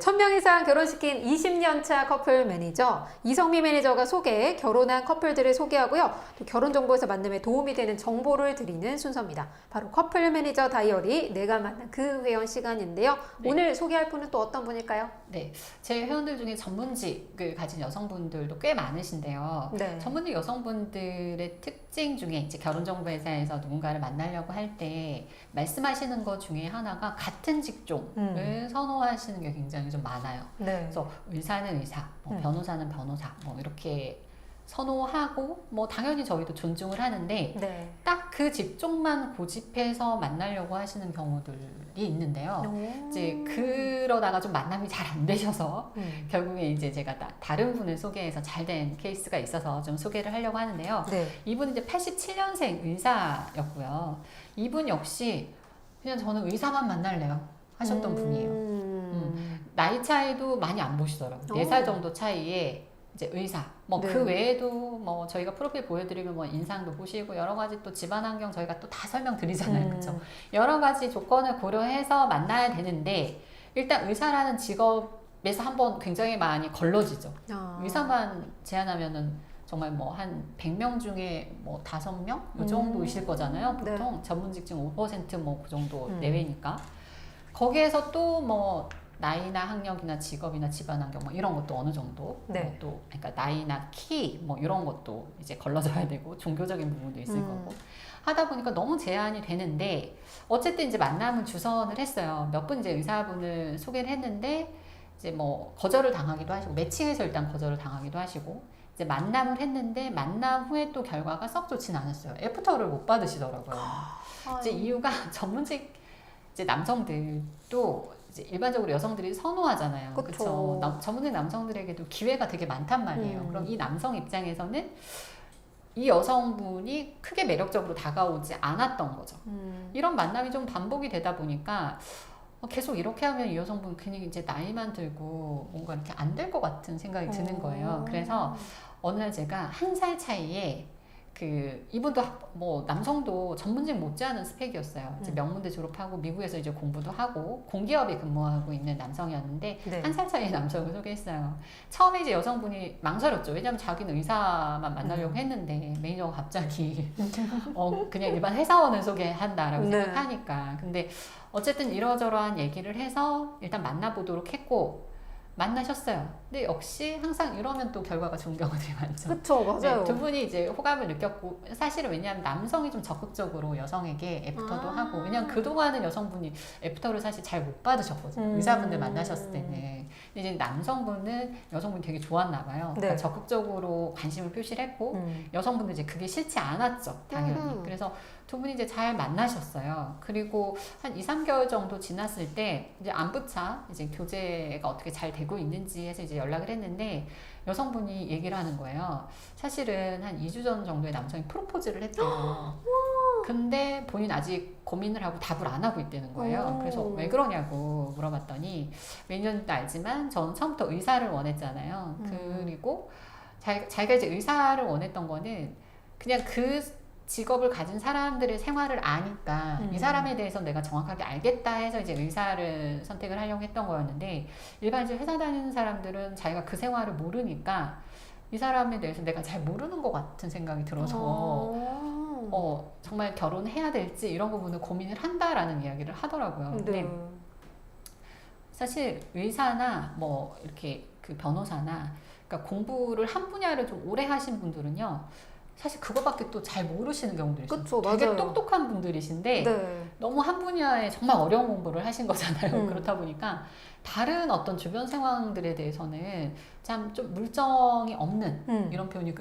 1000명 이상 결혼시킨 20년차 커플 매니저 이성미 매니저가 소개해 결혼한 커플들을 소개하고요. 또 결혼정보에서 만남에 도움이 되는 정보를 드리는 순서입니다. 바로 커플 매니저 다이어리 내가 만난 그 회원 시간인데요. 네. 오늘 소개할 분은 또 어떤 분일까요? 네, 제 회원들 중에 전문직을 가진 여성분들도 꽤 많으신데요. 네. 전문직 여성분들의 특징 중에 이제 결혼정보회사에서 누군가를 만나려고 할 때 말씀하시는 것 중에 하나가 같은 직종을 선호하시는 게 굉장히 좀 많아요. 네. 그래서 의사는 의사, 뭐 변호사는 변호사, 뭐 이렇게 선호하고 뭐 당연히 저희도 존중을 하는데 네. 딱 그 직종만 고집해서 만나려고 하시는 경우들이 있는데요. 이제 그러다가 좀 만남이 잘 안 되셔서 결국에 이제 제가 다른 분을 소개해서 잘 된 케이스가 있어서 좀 소개를 하려고 하는데요. 네. 이분은 이제 87년생 의사였고요. 이분 역시 그냥 저는 의사만 만날래요 하셨던 분이에요. 나이 차이도 많이 안 보시더라고요. 4살 정도 차이에 이제 의사, 뭐 그 네. 외에도 뭐 저희가 프로필 보여드리면 뭐 인상도 보시고 여러 가지 또 집안 환경 저희가 또 다 설명드리잖아요, 그렇죠? 여러 가지 조건을 고려해서 만나야 되는데 일단 의사라는 직업에서 한번 굉장히 많이 걸러지죠. 의사만 제한하면은 정말 뭐 한 100명 중에 뭐 5명 이 정도이실 거잖아요. 보통 네. 전문 직종 5% 뭐 그 정도 내외니까 거기에서 또 뭐 나이나 학력이나 직업이나 집안 환경 뭐 이런 것도 어느 정도 네. 뭐 또 그러니까 나이나 키 뭐 이런 것도 이제 걸러져야 되고 종교적인 부분도 있을 거고 하다 보니까 너무 제한이 되는데 어쨌든 이제 만남은 주선을 했어요. 몇 분 이제 의사분을 소개를 했는데 이제 뭐 거절을 당하기도 하시고 매칭해서 일단 거절을 당하기도 하시고 이제 만남을 했는데 만남 후에 또 결과가 썩 좋진 않았어요. 애프터를 못 받으시더라고요. 이제 이유가 전문직 이제 남성들도 이제 일반적으로 여성들이 선호하잖아요. 그쵸. 그렇죠. 전문직 남성들에게도 기회가 되게 많단 말이에요. 그럼 이 남성 입장에서는 이 여성분이 크게 매력적으로 다가오지 않았던 거죠. 이런 만남이 좀 반복이 되다 보니까 계속 이렇게 하면 이 여성분 그냥 이제 나이만 들고 뭔가 이렇게 안 될 것 같은 생각이 드는 거예요. 그래서 어느 날 제가 1살 차이에 이분도 뭐 남성도 전문직 못지않은 스펙이었어요. 이제 명문대 졸업하고 미국에서 이제 공부도 하고 공기업에 근무하고 있는 남성이었는데 네. 1살 차이의 남성을 소개했어요. 처음에 이제 여성분이 망설였죠. 왜냐면 자기는 의사만 만나려고 했는데 매니저가 갑자기 그냥 일반 회사원을 소개한다라고 네. 생각하니까. 근데 어쨌든 이러저러한 얘기를 해서 일단 만나보도록 했고 만나셨어요. 근데 역시 항상 이러면 또 결과가 좋은 경우들이 많죠. 그쵸, 맞아요. 네, 두 분이 이제 호감을 느꼈고 사실은 왜냐하면 남성이 좀 적극적으로 여성에게 애프터도 하고 왜냐하면 그동안은 여성분이 애프터를 사실 잘 못 받으셨거든요. 의사분들 만나셨을 때는. 근데 이제 남성분은 여성분이 되게 좋았나 봐요. 그러니까 네. 적극적으로 관심을 표시를 했고 여성분들 이제 그게 싫지 않았죠. 당연히. 그래서 두 분이 이제 잘 만나셨어요. 그리고 한 2, 3개월 정도 지났을 때 이제 안부차 이제 교제가 어떻게 잘 되고 있는지 해서 이제 연락을 했는데 여성분이 얘기를 하는 거예요. 사실은 한 2주 전 정도에 남성이 프로포즈를 했대요. 근데 본인 아직 고민을 하고 답을 안 하고 있다는 거예요. 그래서 왜 그러냐고 물어봤더니 매니저님도 알지만 저는 처음부터 의사를 원했잖아요. 그리고 자기가 이제 의사를 원했던 거는 그냥 그 직업을 가진 사람들의 생활을 아니까 이 사람에 대해서 내가 정확하게 알겠다 해서 이제 의사를 선택을 하려고 했던 거였는데 일반적으로 회사 다니는 사람들은 자기가 그 생활을 모르니까 이 사람에 대해서 내가 잘 모르는 것 같은 생각이 들어서 정말 결혼해야 될지 이런 부분을 고민을 한다라는 이야기를 하더라고요. 근데 사실 의사나 뭐 이렇게 그 변호사나 그러니까 공부를 한 분야를 좀 오래 하신 분들은요. 사실 그거밖에 또 잘 모르시는 경우들이 있어요. 그쵸, 되게 맞아요. 똑똑한 분들이신데 네. 너무 한 분야에 정말 어려운 공부를 하신 거잖아요. 그렇다 보니까 다른 어떤 주변 상황들에 대해서는 참 좀 물정이 없는 이런 표현이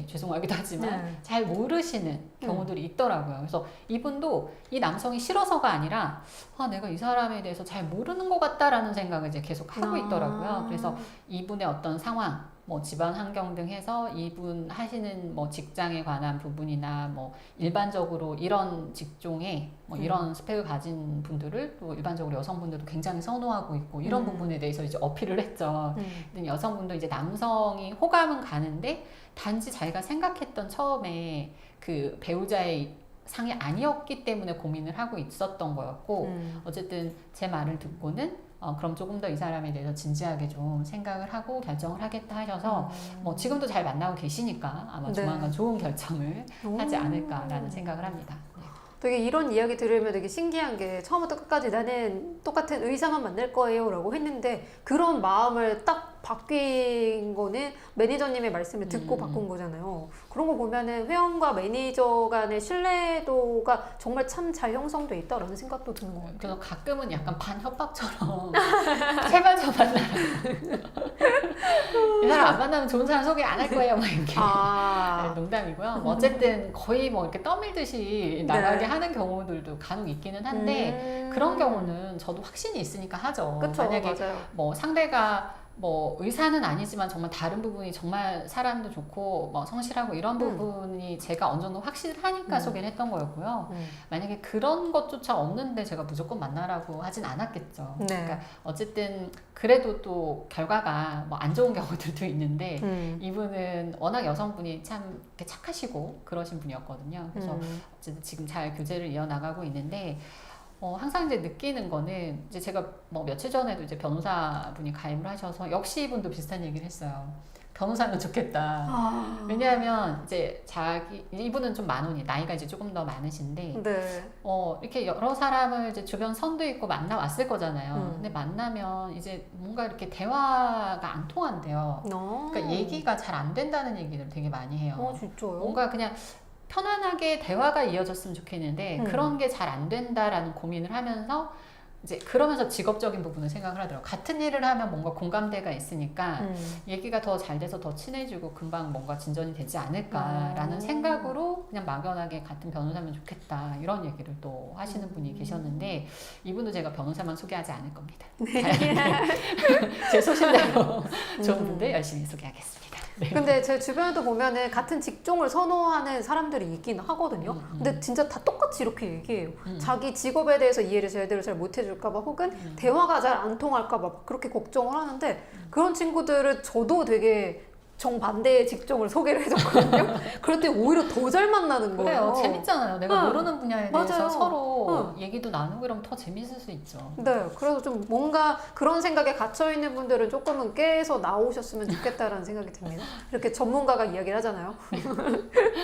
죄송하기도 하지만 잘 모르시는 경우들이 있더라고요. 그래서 이분도 이 남성이 싫어서가 아니라 내가 이 사람에 대해서 잘 모르는 것 같다라는 생각을 이제 계속 하고 있더라고요. 그래서 이분의 어떤 상황 뭐 집안 환경 등 해서 이분 하시는 뭐 직장에 관한 부분이나 뭐 일반적으로 이런 직종에 뭐 이런 스펙을 가진 분들을 또 일반적으로 여성분들도 굉장히 선호하고 있고 이런 부분에 대해서 이제 어필을 했죠. 근데 여성분도 이제 남성이 호감은 가는데 단지 자기가 생각했던 처음에 그 배우자의 상이 아니었기 때문에 고민을 하고 있었던 거였고 어쨌든 제 말을 듣고는 그럼 조금 더 이 사람에 대해서 진지하게 좀 생각을 하고 결정을 하겠다 하셔서 뭐 지금도 잘 만나고 계시니까 아마 네. 조만간 좋은 결정을 하지 않을까라는 생각을 합니다. 네. 되게 이런 이야기 들으면 되게 신기한 게 처음부터 끝까지 나는 똑같은 의사만 만날 거예요 라고 했는데 그런 마음을 딱 바뀐 거는 매니저님의 말씀을 듣고 바꾼 거잖아요. 그런 거 보면은 회원과 매니저 간의 신뢰도가 정말 참 잘 형성돼 있다라는 생각도 드는 것 같아요. 그래서 가끔은 약간 반협박처럼 제발 저 만나라. 이 사람 안 만나면 좋은 사람 소개 안 할 거예요. 막 이렇게. 네, 농담이고요. 뭐 어쨌든 거의 뭐 이렇게 떠밀듯이 나가게 네. 하는 경우들도 간혹 있기는 한데 그런 경우는 저도 확신이 있으니까 하죠. 그쵸, 만약에 맞아요. 뭐 상대가 뭐 의사는 아니지만 정말 다른 부분이 정말 사람도 좋고 뭐 성실하고 이런 부분이 제가 어느 정도 확신을 하니까 소개를 했던 거였고요. 만약에 그런 것조차 없는데 제가 무조건 만나라고 하진 않았겠죠. 네. 그러니까 어쨌든 그래도 또 결과가 뭐 안 좋은 경우들도 있는데 이분은 워낙 여성분이 참 이렇게 착하시고 그러신 분이었거든요. 그래서 어쨌든 지금 잘 교제를 이어나가고 있는데 항상 이제 느끼는 거는 이제 제가 뭐 며칠 전에도 이제 변호사분이 가입을 하셔서 역시 이분도 비슷한 얘기를 했어요. 변호사면 좋겠다. 왜냐하면 이제 이분은 좀 많으니 나이가 이제 조금 더 많으신데 네. 이렇게 여러 사람을 이제 주변 선도 있고 만나왔을 거잖아요. 근데 만나면 이제 뭔가 이렇게 대화가 안 통한대요. 그러니까 얘기가 잘 안 된다는 얘기를 되게 많이 해요. 진짜요? 뭔가 그냥 편안하게 대화가 이어졌으면 좋겠는데 그런 게 잘 안 된다라는 고민을 하면서 이제 그러면서 직업적인 부분을 생각을 하더라고요. 같은 일을 하면 뭔가 공감대가 있으니까 얘기가 더 잘 돼서 더 친해지고 금방 뭔가 진전이 되지 않을까라는 생각으로 그냥 막연하게 같은 변호사면 좋겠다 이런 얘기를 또 하시는 분이 계셨는데 이분도 제가 변호사만 소개하지 않을 겁니다. 제 소신대로 좋은 분들 열심히 소개하겠습니다. 네. 근데 제 주변에도 보면은 같은 직종을 선호하는 사람들이 있긴 하거든요. 근데 진짜 다 똑같이 이렇게 얘기해요. 자기 직업에 대해서 이해를 제대로 잘 못 해줄까봐 혹은 대화가 잘 안 통할까봐 그렇게 걱정을 하는데 그런 친구들은 저도 되게 정반대의 직종을 소개를 해줬거든요. 그럴 때 오히려 더 잘 만나는 거예요. 그래요. 재밌잖아요. 내가 모르는 분야에 대해서 맞아요. 서로 얘기도 나누고 이러면 더 재밌을 수 있죠. 네, 그래서 좀 뭔가 그런 생각에 갇혀있는 분들은 조금은 깨서 나오셨으면 좋겠다라는 생각이 듭니다. 이렇게 전문가가 이야기를 하잖아요.